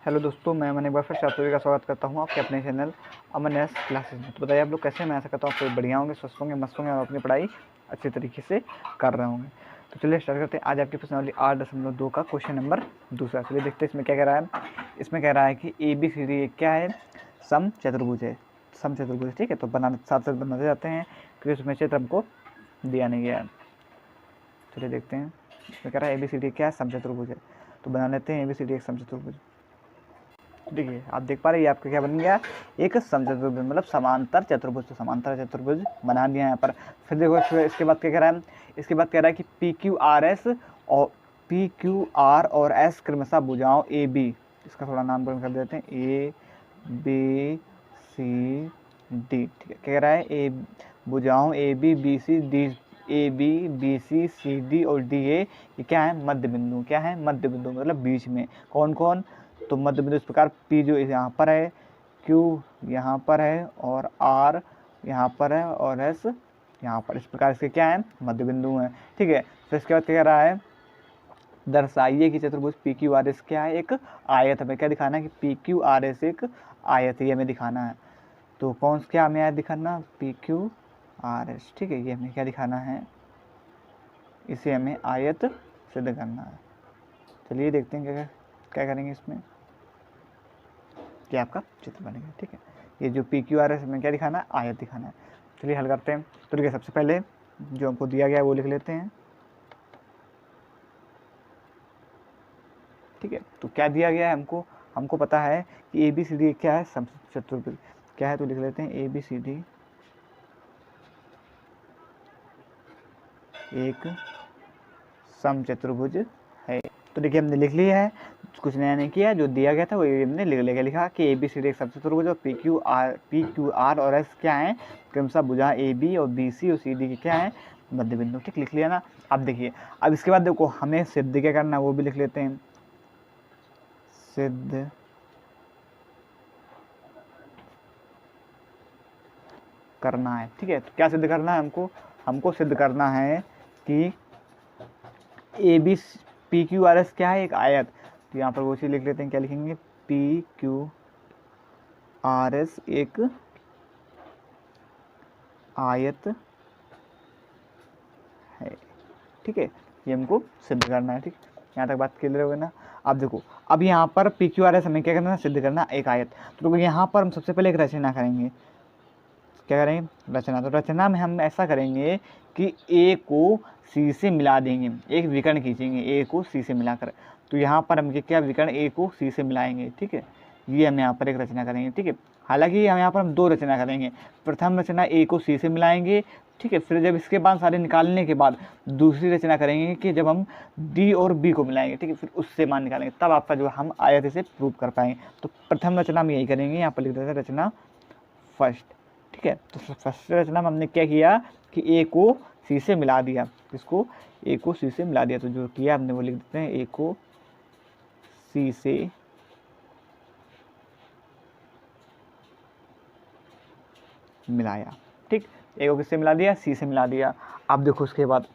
Hello दोस्तों, मैं अमन एक बार फिर से आप सभी का स्वागत करता हूं आपके अपने चैनल अमन एस क्लासेस में। तो बताइए आप लोग कैसे हैं। मैं ऐसा करता हूँ आप लोग बढ़िया होंगे, स्वस्थ होंगे, मस्त होंगे और अपनी पढ़ाई अच्छे तरीके से कर रहे होंगे। तो चलिए स्टार्ट करते हैं। आज आपकी प्रश्नावली 8.2 का क्वेश्चन नंबर दूसरा। चलिए देखते हैं इसमें क्या कह रहा है। इसमें कह रहा है कि ABCD क्या है, सम चतुर्भुज है। सम चतुर्भुज, ठीक है। तो बनाने साथ साथ बनाते जाते हैं क्योंकि उसमें चित्र हमको दिया नहीं गया है। चलिए देखते हैं इसमें कह रहा है ABCD क्या है, सम चतुर्भुज है। तो बना लेते हैं ABCD एक सम चतुर्भुज। देखिए आप देख पा रहे हैं आपका क्या बन गया, एक समचतुर्भुज मतलब समांतर चतुर्भुज। तो समांतर चतुर्भुज बना दिया यहाँ पर। फिर देखो इसके बाद क्या कह रहा है, इसके बाद कह रहा है कि PQR और S क्रमशः भुजाओं AB, इसका थोड़ा नामकरण कर देते हैं ABCD, ठीक है। कह रहा है भुजाओं ABBCD और DA ये क्या है, मध्य बिंदु। क्या है, मध्य बिंदु मतलब बीच में। कौन कौन, तो मध्य बिंदु इस प्रकार P जो यहाँ पर है, Q यहाँ पर है और R यहाँ पर है और S यहाँ पर, इस प्रकार इसके क्या है, मध्य बिंदु हैं, ठीक है। फिर इसके बाद क्या कह रहा है, दर्शाइए कि चतुर्भुज PQRS क्या है, एक आयत। हमें क्या दिखाना है कि PQRS एक आयत है, ये हमें दिखाना है। तो कौन क्या हमें आयत दिखाना, PQRS, ठीक है। ये हमें क्या दिखाना है, इसे हमें आयत सिद्ध करना है। चलिए देखते हैं क्या करेंगे इसमें, क्या आपका चित्र बनेगा, ठीक है। ये जो PQRS में क्या दिखाना है, आयत दिखाना है। चलिए हल करते हैं। तो देखिए सबसे पहले जो हमको दिया गया है वो लिख लेते हैं, ठीक है। तो क्या दिया गया है हमको पता है कि ABCD क्या है, समचतुर्भुज क्या है। तो लिख लेते हैं ABCD एक समचतुर्भुज है। तो देखिए हमने लिख लिया है, कुछ नया नहीं किया, जो दिया गया था वो हमने लिखा कि ABCD एक समचतुर्भुज और PQR और S क्या है, क्रमशः भुजा AB और BC और CD के क्या है, मध्य बिंदु, ठीक। लिख लिया ना। अब देखिए अब इसके बाद देखो हमें सिद्ध क्या करना है वो भी लिख लेते हैं, सिद्ध करना है, ठीक है। तो क्या सिद्ध करना है हमको सिद्ध करना है कि PQRS क्या है, एक आयत। तो यहाँ पर वो चीज़ लिख लेते हैं, क्या लिखेंगे, PQRS एक आयत है, ठीक है। ये हमको सिद्ध करना है, ठीक। यहाँ तक बात क्लियर हो गई ना। अब देखो अब यहाँ पर PQRS हमें क्या करना है, सिद्ध करना एक आयत। तो यहाँ पर हम सबसे पहले एक रचना करेंगे। क्या करेंगे, रचना। तो रचना में हम ऐसा करेंगे कि A को C से मिला देंगे, एक विकर्ण खींचेंगे A को C से मिलाकर। तो यहाँ पर हम क्या विकर्ण A को C से मिलाएंगे, ठीक है। ये हम यहाँ पर एक रचना करेंगे, ठीक है। हालांकि हम यहाँ पर हम दो रचना करेंगे। प्रथम रचना A को C से मिलाएंगे, ठीक है। फिर जब इसके बाद सारे निकालने के बाद दूसरी रचना करेंगे कि जब हम D और B को मिलाएंगे, ठीक है। फिर उससे मान निकालेंगे, तब आपका जो हम आयत से प्रूव कर पाएंगे। तो प्रथम रचना हम यही करेंगे, यहाँ पर लिख देते हैं रचना फर्स्ट, ठीक है। तो फर्स्ट रचना में हमने क्या किया कि A को C से मिला दिया, किसको, A को C से मिला दिया। तो जो किया हमने वो लिख देते हैं, A को C से मिलाया, ठीक। A को किससे मिला दिया, C से मिला दिया। अब देखो उसके बाद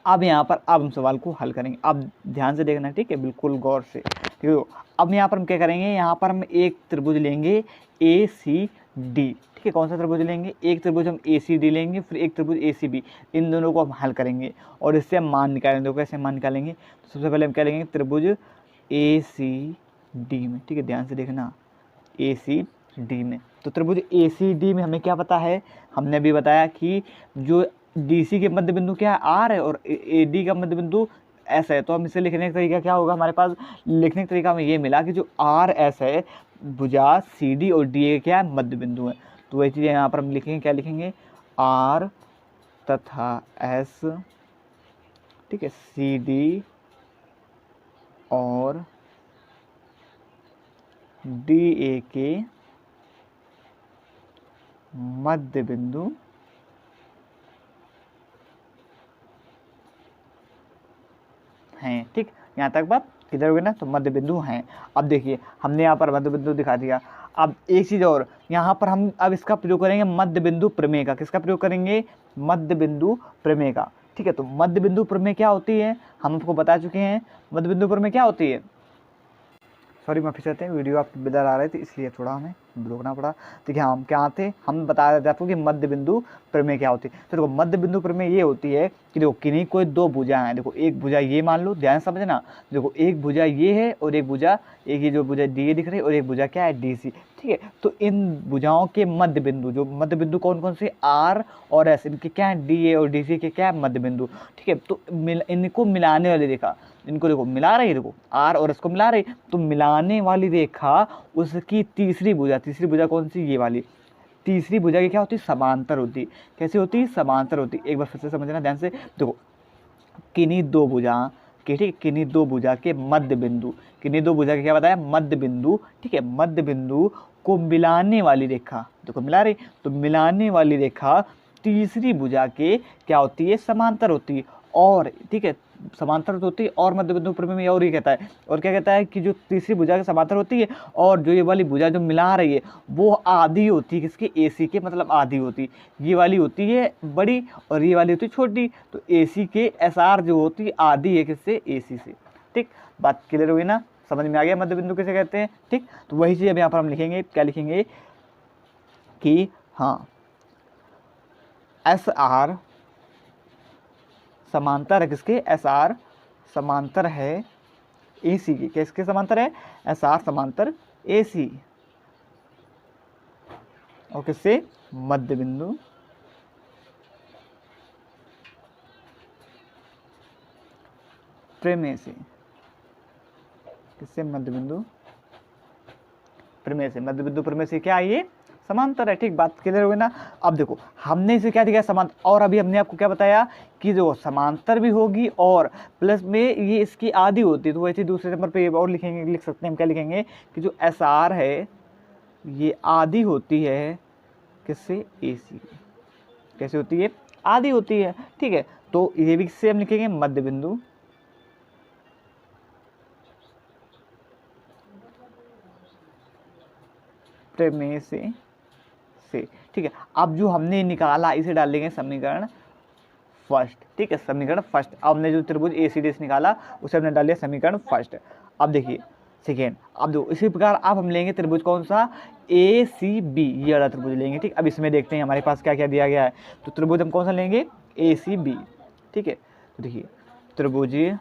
अब यहाँ पर अब हम सवाल को हल करेंगे। अब ध्यान से देखना, ठीक है, बिल्कुल गौर से, ठीक है। अब यहाँ पर हम क्या करेंगे, यहाँ पर हम एक त्रिभुज लेंगे ACD, ठीक है। कौन सा त्रिभुज लेंगे, एक त्रिभुज हम ACD लेंगे, फिर एक त्रिभुज ACB, इन दोनों को हम हल करेंगे और इससे हम मान निकालेंगे। तो कैसे मान निकालेंगे, तो सबसे पहले हम क्या लेंगे, त्रिभुज ACD में, ठीक है। ध्यान से देखना, ACD में। तो त्रिभुज ACD में हमें क्या पता है, हमने अभी बताया कि जो DC के मध्य बिंदु क्या है, R है, और AD का मध्य बिंदु S है। तो हम इसे लिखने का तरीका क्या होगा, हमारे पास लिखने का तरीका हमें ये मिला कि जो RS है भुजा CD और DA क्या है, मध्य बिंदु है। तो वही चीज़ यहाँ पर हम लिखेंगे, क्या लिखेंगे, R तथा S, ठीक है, CD और DA के मध्य बिंदु हैं, ठीक। यहाँ तक बात किधर हो गई ना, तो मध्य बिंदु हैं। अब देखिए हमने यहाँ पर मध्य बिंदु दिखा दिया। अब एक चीज़ और, यहाँ पर हम अब इसका प्रयोग करेंगे मध्य बिंदु प्रमेय का। किसका प्रयोग करेंगे, मध्य बिंदु प्रमेय का, ठीक है। तो मध्य बिंदु प्रमेय क्या होती है, हम आपको बता चुके हैं। मध्य बिंदु प्रमेय क्या होती है, सॉरी माफ़ी चाहते हैं, वीडियो आपकी बेदार आ रही थी इसलिए थोड़ा हमें रोकना पड़ा। देखिए हम क्या थे, हम बता रहे थे आपको कि मध्य बिंदु प्रमेय क्या होती है। तो देखो मध्य बिंदु प्रमेय ये होती है कि देखो किन्हीं कोई दो भुजा हैं, देखो एक भुजा ये मान लो, ध्यान समझना, देखो एक भुजा ये है और एक भुजा, एक ये जो भुजा डी दिख रही है और एक भुजा क्या है डी सी, ठीक है। तो इन भुजाओं के मध्य बिंदु, जो मध्य बिंदु कौन कौन से, आर और एस, इनके क्या है डी ए और डी सी के क्या है मध्य बिंदु, ठीक है। तो इनको मिलाने वाली रेखा, इनको देखो मिला रही है, देखो आर और एस को मिला रही, तो मिलाने वाली रेखा उसकी तीसरी भुजा कौन सी, ये वाली तीसरी भुजा की क्या होती है, समांतर होती। कैसे होती, समांतर होती। एक बार फिर से समझना ध्यान से, देखो किन्हीं दो भुजा के, ठीक, किन्हीं दो भुजा के मध्य बिंदु, किन्हीं दो भुजा के क्या बताया, मध्य बिंदु, ठीक है। मध्य बिंदु को मिलाने वाली रेखा, देखो मिला रही, तो मिलाने वाली रेखा तीसरी भुजा के क्या होती है, समांतर होती है। और ठीक है, समांतर होती है। और मध्य बिंदु प्रमेय में और ये कहता है, और क्या कहता है कि जो तीसरी भुजा के समांतर होती है और जो ये वाली भुजा जो मिला रही है वो आधी होती है किसके, एसी के, मतलब आधी होती है। ये वाली होती है बड़ी और ये वाली होती है छोटी, तो एसी के एसआर जो होती है आधी है किससे, एसी से। ठीक, बात क्लियर हुई ना, समझ में आ गया मध्य बिंदु किसे कहते हैं। ठीक, तो वही चीज़ अब यहाँ पर हम लिखेंगे, क्या लिखेंगे कि हाँ एस आर समांतर है किसके, एस आर समांतर है ए सी की, किसके समांतर है, एस आर समांतर ए सी, और किससे, मध्य बिंदु प्रमेय से, किससे, मध्य बिंदु प्रमेय से। मध्य बिंदु प्रमेय से क्या है, ये समांतर है। ठीक, बात क्लियर हो गई ना। अब देखो हमने इसे क्या दिखाया, समांतर, और अभी हमने आपको क्या बताया कि जो समांतर भी होगी और प्लस में ये इसकी आधी होती है। तो वैसे दूसरे नंबर पे और लिखेंगे, लिख सकते हैं हम, क्या लिखेंगे कि जो एस आर है ये आधी होती है किससे, ए सी। कैसे होती है, आधी होती है। ठीक है, तो ये भी किससे हम लिखेंगे, मध्य बिंदु प्रमेय से। ठीक है, अब जो हमने निकाला इसे डाल देंगे समीकरण फर्स्ट। ठीक है, समीकरण फर्स्ट। अब हमने जो त्रिभुज ए सी डी निकाला उसे हमने डाल दिया समीकरण फर्स्ट। अब देखिए सेकेंड, अब दो इसी प्रकार अब हम लेंगे त्रिभुज कौन सा, ए सी बी, ये वाला त्रिभुज लेंगे। ठीक, अब इसमें देखते हैं हमारे पास क्या क्या दिया गया है। तो त्रिभुज हम कौन सा लेंगे, ए सी बी। ठीक है, तो देखिए त्रिभुज ए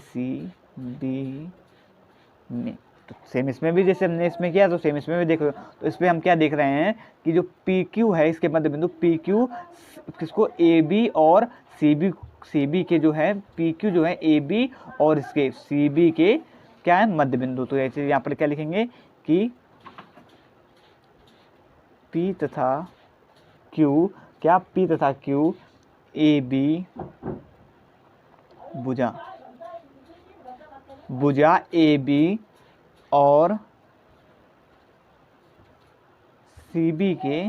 सी बी में, तो सेम इसमें भी जैसे हमने इसमें किया तो सेम इसमें भी देख रहे हो। तो इसमें हम क्या देख रहे हैं कि जो पी क्यू है इसके मध्य बिंदु, पी क्यू किसको, ए बी और सी बी के जो है, पी क्यू जो है ए बी और इसके सी बी के क्या है, मध्य बिंदु। तो ऐसे यहाँ पर क्या लिखेंगे कि पी तथा क्यू, क्या पी तथा क्यू ए बी भुजा ए बी और सी बी के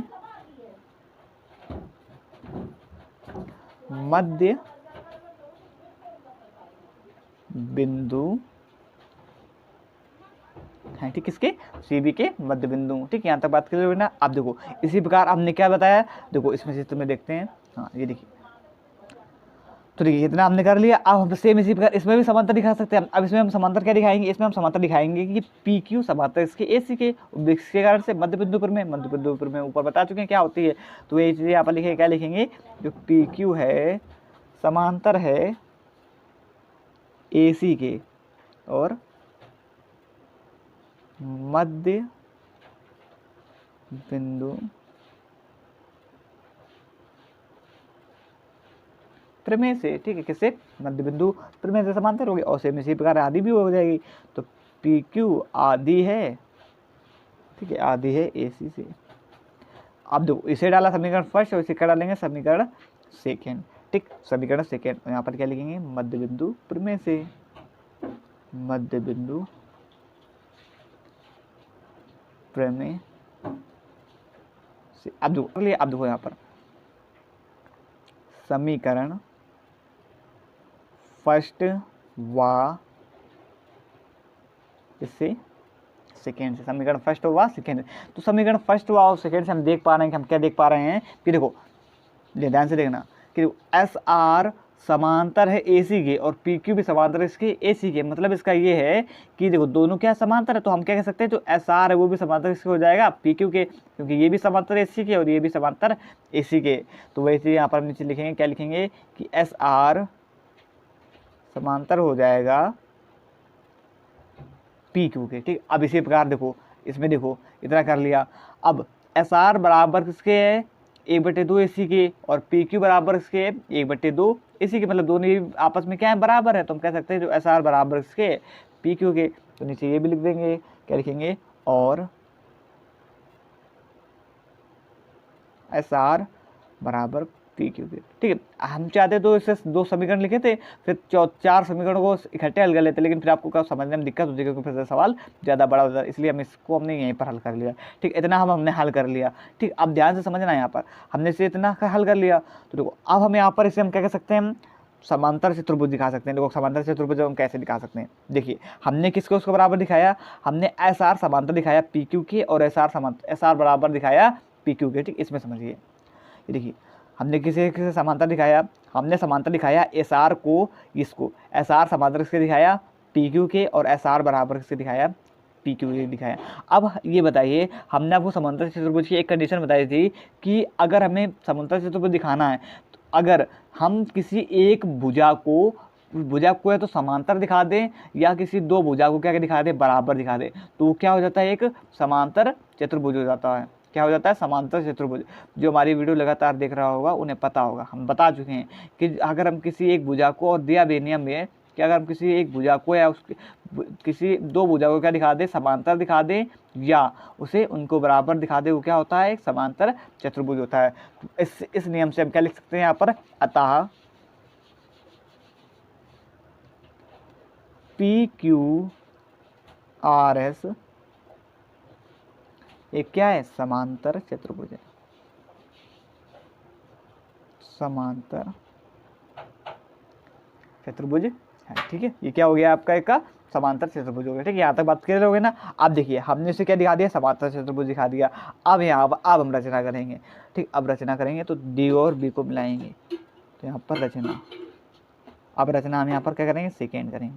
मध्य बिंदु है। ठीक, किसके, सी बी के मध्य बिंदु। ठीक, यहाँ तक बात क्लियर हुई ना। अब देखो इसी प्रकार हमने क्या बताया, देखो इसमें चित्र में देखते हैं, हाँ ये देखिए, तो देखिए इतना हमने कर लिया। अब हम सेम इसी प्रकार इसमें भी समांतर दिखा सकते हैं। अब इसमें हम समांतर क्या दिखाएंगे, इसमें हम समांतर दिखाएंगे कि पी क्यू समांतर इसके ए सी के, जिसके कारण से मध्य बिंदु पर में ऊपर बता चुके हैं क्या होती है। तो ये चीज़ें यहाँ पर लिखे, क्या लिखेंगे, जो पी क्यू है समांतर है ए सी के और मध्य बिंदु प्रमेय से। ठीक है, किससे, मध्य बिंदु प्रमेय से समांतर होगी। और सेम इसी प्रकार आधी भी हो जाएगी। तो पी क्यू आधी है, ठीक है, आधी है ए सी से। अब देखो इसे डाला समीकरण फर्स्ट और इसे क्या डालेंगे, समीकरण सेकेंड। ठीक, समीकरण सेकेंड, यहाँ पर क्या लिखेंगे, मध्य बिंदु प्रमेय से, मध्य बिंदु प्रमेय से। अब देखो यहाँ पर समीकरण फर्स्ट व इससे सेकेंड से, समीकरण फर्स्ट व सेकेंड। तो समीकरण फर्स्ट व और सेकेंड से हम देख पा रहे हैं कि हम क्या देख पा रहे हैं कि देखो ध्यान से देखना कि एस आर समांतर है AC के और PQ भी समांतर है इसके AC के। मतलब इसका ये है कि देखो दोनों क्या समांतर है, तो हम क्या कह सकते हैं जो SR है वो भी समांतर इसके हो जाएगा PQ के, क्योंकि ये भी समांतर है AC के और ये भी समांतर AC के। तो वही चीज़ यहाँ पर हम नीचे लिखेंगे, क्या लिखेंगे कि SR समांतर हो जाएगा PQ के। ठीक, अब इसी प्रकार देखो इसमें देखो इतना कर लिया। अब SR बराबर किसके है 1/2 AC के और PQ बराबर इसके 1/2 AC के, मतलब दोनों ही आपस में क्या है बराबर है। तो हम कह सकते हैं जो SR बराबर इसके PQ के। तो नीचे ये भी लिख देंगे, क्या लिखेंगे और SR बराबर PQ के। ठीक है, हम चाहते तो इससे 2 समीकरण लिखे थे, फिर 4 समीकरणों को इकट्ठे हल कर लेते, लेकिन फिर आपको क्या समझने में दिक्कत होती है क्योंकि फिर से सवाल ज़्यादा बड़ा होता है, इसलिए हमने यहीं पर हल कर लिया। ठीक, इतना हमने हल कर लिया। ठीक, अब ध्यान से समझना, यहाँ पर हमने इसे इतना हल कर लिया। तो देखो अब हम यहाँ पर इसे हम क्या कह सकते हैं, हम समांतर चतुर्भुज दिखा सकते हैं। देखो समांतर चतुर्भुज हम कैसे दिखा सकते हैं, देखिए हमने किसको उसको बराबर दिखाया, हमने SR समांतर दिखाया PQ के और SR बराबर दिखाया PQ के। ठीक, इसमें समझिए, देखिए हमने किसे समांतर दिखाया, हमने समांतर दिखाया SR को इसको, SR समांतर किसके दिखाया PQ के और SR बराबर किसके दिखाया PQ के दिखाया। अब ये बताइए, हमने आपको समांतर चतुर्भुज की एक कंडीशन बताई थी कि अगर हमें समांतर चतुर्भुज दिखाना है, तो अगर हम किसी एक भुजा को या तो समांतर दिखा दें या किसी 2 भुजा को क्या दिखा दें बराबर दिखा दें, तो वो क्या हो जाता है, एक समांतर चतुर्भुज हो जाता है। क्या हो जाता है, समांतर चतुर्भुज। जो हमारी वीडियो लगातार देख रहा होगा उन्हें पता होगा, हम बता चुके हैं कि अगर हम किसी एक भुजा को, और दिया बेनियम में कि अगर हम किसी एक भुजा को या उसके किसी 2 भुजा को क्या दिखा दें समांतर दिखा दें या उसे उनको बराबर दिखा दें, वो क्या होता है, एक समांतर चतुर्भुज होता है। इस नियम से हम क्या लिख सकते हैं यहाँ पर, अतः PQRS एक क्या है, समांतर चतुर्भुज है, समांतर चतुर्भुज है। ठीक है, ये क्या हो गया आपका एक का समांतर चतुर्भुज हो गया। ठीक है, यहाँ तक बात क्लियर हो गई ना। अब देखिए हमने इसे क्या दिखा दिया, समांतर चतुर्भुज दिखा दिया। अब अब हम रचना करेंगे। ठीक, अब रचना करेंगे तो D और B को मिलाएंगे, तो यहाँ पर रचना, अब रचना हम यहाँ पर क्या करेंगे, सेकेंड करेंगे।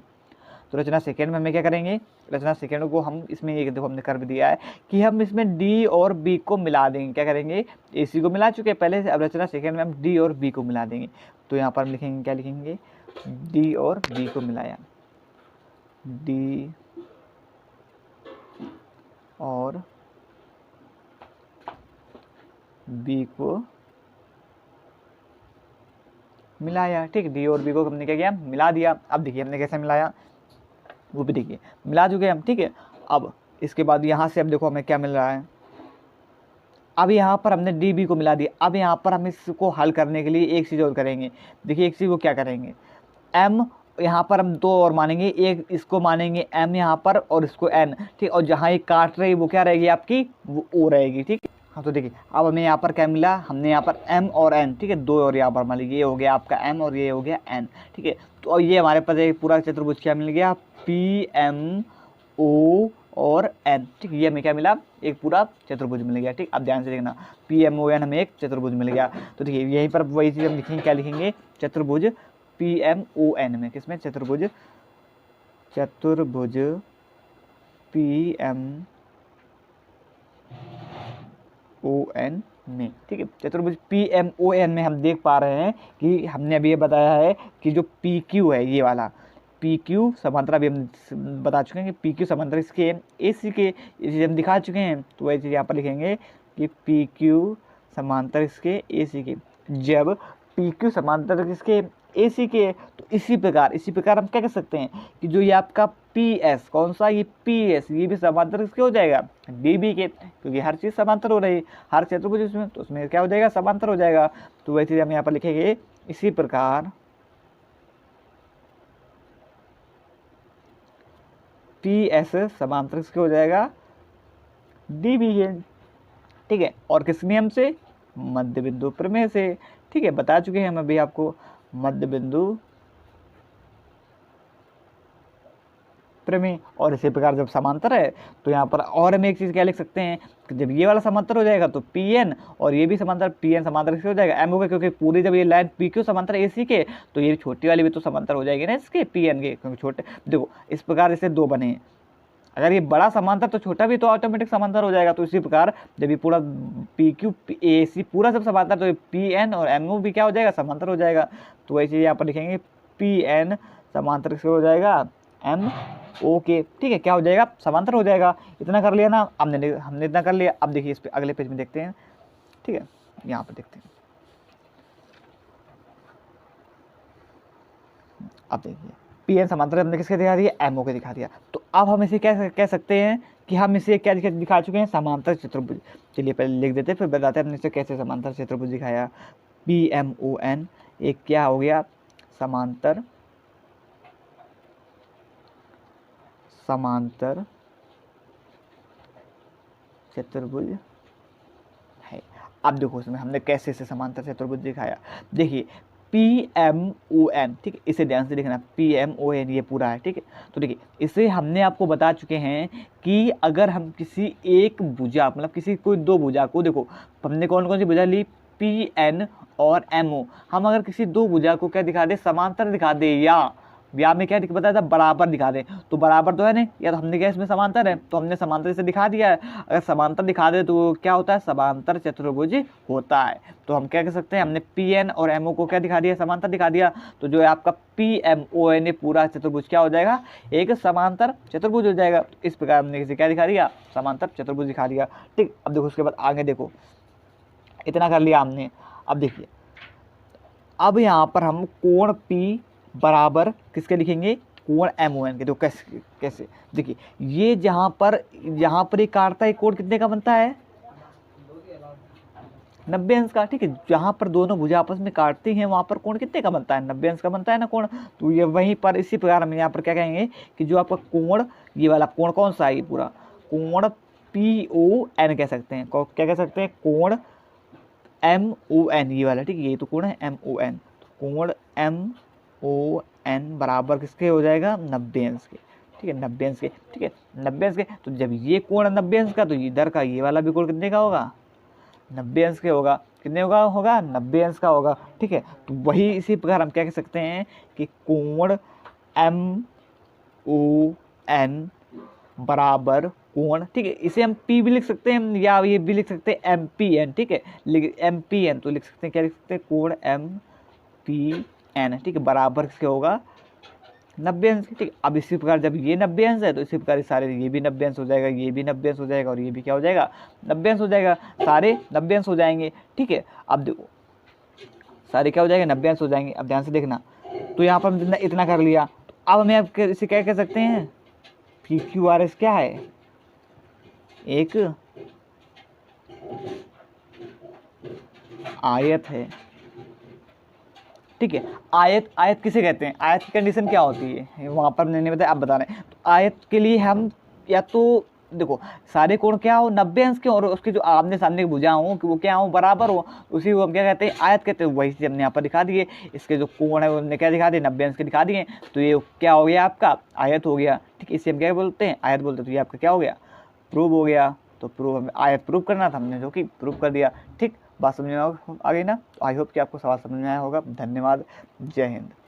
तो रचना सेकेंड में हमें क्या करेंगे, रचना सेकेंड को हम इसमें एक देखो हमने कर भी दिया है कि हम इसमें D और B को मिला देंगे। क्या करेंगे, AC को मिला चुके हैं पहले से, अब रचना सेकेंड में हम D और B को मिला देंगे। तो यहाँ पर हम लिखेंगे, क्या लिखेंगे, D और B को मिलाया, D और B को मिलाया। ठीक, D और B को हमने क्या किया, मिला दिया। अब देखिए हमने कैसे मिलाया वो भी देखिए, मिला चुके हम। ठीक है, अब इसके बाद यहाँ से अब देखो हमें क्या मिल रहा है, अब यहाँ पर हमने DB को मिला दिया। अब यहाँ पर हम इसको हल करने के लिए एक चीज़ और करेंगे। देखिए एक चीज़ वो क्या करेंगे, M यहाँ पर हम 2 और मानेंगे, एक इसको मानेंगे M यहाँ पर और इसको N। ठीक, और जहाँ ये काट रही वो क्या रहेगी आपकी, वो O रहेगी। ठीक, हाँ तो देखिए अब हमें यहाँ पर क्या मिला, हमने यहाँ पर M और N, ठीक है 2 और यहाँ पर मान लीजिए ये हो गया आपका M और ये हो गया N। ठीक है, तो अब ये हमारे पास एक पूरा चतुर्भुज क्या मिल गया, PMO और N। ठीक, ये हमें क्या मिला, एक पूरा चतुर्भुज मिल गया। ठीक, अब ध्यान से देखना, PMON हमें एक चतुर्भुज मिल गया। तो देखिए यहीं पर वही चीज़ हम लिखेंगे, क्या लिखेंगे, चतुर्भुज PMON में, किसमें, चतुर्भुज PMON में। ठीक है, चतुर्भुज PMON में हम देख पा रहे हैं कि हमने अभी ये बताया है कि जो PQ है, ये वाला PQ समांतर, अभी हम बता चुके हैं कि PQ समांतर इसके AC के, इसे हम दिखा चुके हैं। तो वही चीज़ यहाँ पर लिखेंगे कि PQ समांतर इसके AC के। जब PQ समांतर किसके, AC के, तो इसी प्रकार हम क्या कर सकते हैं कि जो ये आपका PS, कौन सा, ये PS, ये भी समांतर किसके हो जाएगा, DB के, क्योंकि हर चीज़ समांतर हो रही है, हर चतुर्भुज उसमें, तो उसमें क्या हो जाएगा, समांतर हो जाएगा। तो वही चीज़ हम यहाँ पर लिखेंगे, इसी प्रकार PS समांतर किसके हो जाएगा, DB के। ठीक है, और किस नियम से, मध्य बिंदु प्रमेय से। ठीक है, बता चुके हैं हम अभी आपको मध्य बिंदु क्षेत्र में, और इसी प्रकार जब समांतर है तो यहाँ पर और हम एक चीज़ क्या लिख सकते हैं कि जब ये वाला समांतर हो जाएगा तो पी एन, और ये भी समांतर पी एन समांतर किसके हो जाएगा, एम ओ के, क्योंकि पूरी जब ये लाइन पी क्यू समांतर ए सी के तो ये छोटी वाली भी तो समांतर हो जाएगी ना इसके पी एन के, क्योंकि छोटे देखो इस प्रकार इससे दो बने हैं। अगर ये बड़ा समांतर तो छोटा भी तो ऑटोमेटिक समांतर हो जाएगा। तो इसी प्रकार जब ये पूरा पी क्यू ए सी पूरा सब समांतर तो पी एन और एम ओ भी क्या हो जाएगा, समांतर हो जाएगा। तो वही चीज़ यहाँ पर लिखेंगे पी एन समांतर किसके हो जाएगा, एम ओ के, ठीक है, क्या हो जाएगा, समांतर हो जाएगा। इतना कर लिया ना, हमने इतना कर लिया। अब देखिए इस पे अगले पेज में देखते हैं, ठीक है, यहाँ पर देखते हैं। अब देखिए पी एन समांतर हमने किसके दिखा दिया, एम ओ के दिखा दिया। तो अब हम इसे क्या कह सकते हैं कि हम इसे क्या दिखा चुके हैं, समांतर चतुर्भुज। चलिए पहले लिख देते हैं फिर बताते हैं हमने इसे कैसे समांतर चतुर्भुज दिखाया। पी एम ओ एन एक क्या हो गया, समांतर चतुर्भुज है। अब देखो इसमें हमने कैसे से समांतर चतुर्भुज दिखाया। देखिए पी एम ओ एन, ठीक है, इसे ध्यान से देखना, पी एम ओ एन ये पूरा है, ठीक है। तो देखिए इसे हमने आपको बता चुके हैं कि अगर हम किसी एक भुजा मतलब किसी कोई दो भुजा को, देखो हमने कौन कौन सी भुजा ली, पी एन और एम ओ, हम अगर किसी दो भुजा को क्या दिखा दे, समांतर दिखा दे, या में क्या बताया था, बराबर दिखा दे। तो बराबर तो है नहीं, या तो हमने क्या इसमें समांतर है तो हमने समांतर से दिखा दिया है। अगर समांतर दिखा दे तो क्या होता है, समांतर चतुर्भुज होता है। तो हम क्या कह सकते हैं, हमने पी एन और एम ओ को क्या दिखा दिया, समांतर दिखा दिया। तो जो है आपका पी एम ओ एन पूरा चतुर्भुज क्या हो जाएगा, एक समांतर चतुर्भुज हो जाएगा। इस प्रकार हमने इसे क्या दिखा दिया, समांतर चतुर्भुज दिखा दिया, ठीक। अब देखो उसके बाद आगे देखो, इतना कर लिया हमने। अब देखिए अब यहाँ पर हम कोण P बराबर किसके लिखेंगे, कोण MON के। तो कैसे देखिए, ये यहाँ पर ये काटता है, कोण कितने का बनता है, 90 अंश का, ठीक है। जहाँ पर दोनों भुजा आपस में काटती हैं वहाँ पर कोण कितने का बनता है, 90 अंश का बनता है ना कोण। तो ये वहीं पर इसी प्रकार हम यहाँ पर क्या कहेंगे कि जो आपका कोण, ये वाला कोण कौन सा है, ये पूरा कोण PON कह सकते हैं। क्या कह सकते हैं, कोण MON ये वाला, ठीक है, ये तो कोण है MON। कोण MON बराबर किसके हो जाएगा, 90 अंश के, ठीक है, 90 अंश के, ठीक है, 90 अंश के। तो जब ये कोण 90 अंश का तो इधर का ये वाला भी कोण कितने का होगा, 90 अंश के होगा। कितने होगा 90 अंश का होगा, ठीक है। तो वही इसी प्रकार हम क्या कह सकते हैं कि कोण MON बराबर कोण, ठीक है, इसे हम P भी लिख सकते हैं या ये भी लिख सकते हैं MPN, ठीक है, MPN तो लिख सकते हैं, क्या लिख सकते हैं, कोण MPN, ठीक है, बराबर किसके होगा, 90 अंश, ठीक है। अब इसी प्रकार जब ये 90 अंश है तो इसी प्रकार सारे ये भी 90 अंश हो जाएगा, ये भी 90 अंश हो जाएगा, और ये भी क्या हो जाएगा, 90 अंश हो जाएगा, सारे 90 अंश हो जाएंगे, ठीक है। अब देखो सारे क्या हो जाएंगे, 90 अंश हो जाएंगे। अब ध्यान से देखना, तो यहाँ पर हमने इतना कर लिया। अब हमें आप इसे क्या कह सकते हैं, PQRS क्या है, एक आयत है, ठीक है। आयत किसे कहते हैं, आयत की कंडीशन क्या होती है वहाँ पर मैंने बताया, आप बता रहे हैं। तो आयत के लिए हम या तो देखो सारे कोण क्या हो, 90 अंश के, और उसके जो आमने सामने की भुजा हो कि वो क्या हो, बराबर हो, उसी को हम क्या कहते हैं, आयत कहते हैं। वही चीज़ हमने यहाँ पर दिखा दिए, इसके जो कोण है उन्होंने क्या दिखा दिए, 90 अंश के दिखा दिए। तो ये क्या हो गया, आपका आयत हो गया, ठीक है। इसे हम क्या बोलते हैं, आयत बोलते हैं। तो ये आपका क्या हो गया, प्रूव हो गया। तो प्रूव हमें आयत प्रूव करना था, हमने जो कि प्रूव कर दिया, ठीक। बात समझ में आ गई ना। आई होप कि आपको सवाल समझ में आया होगा। धन्यवाद, जय हिंद।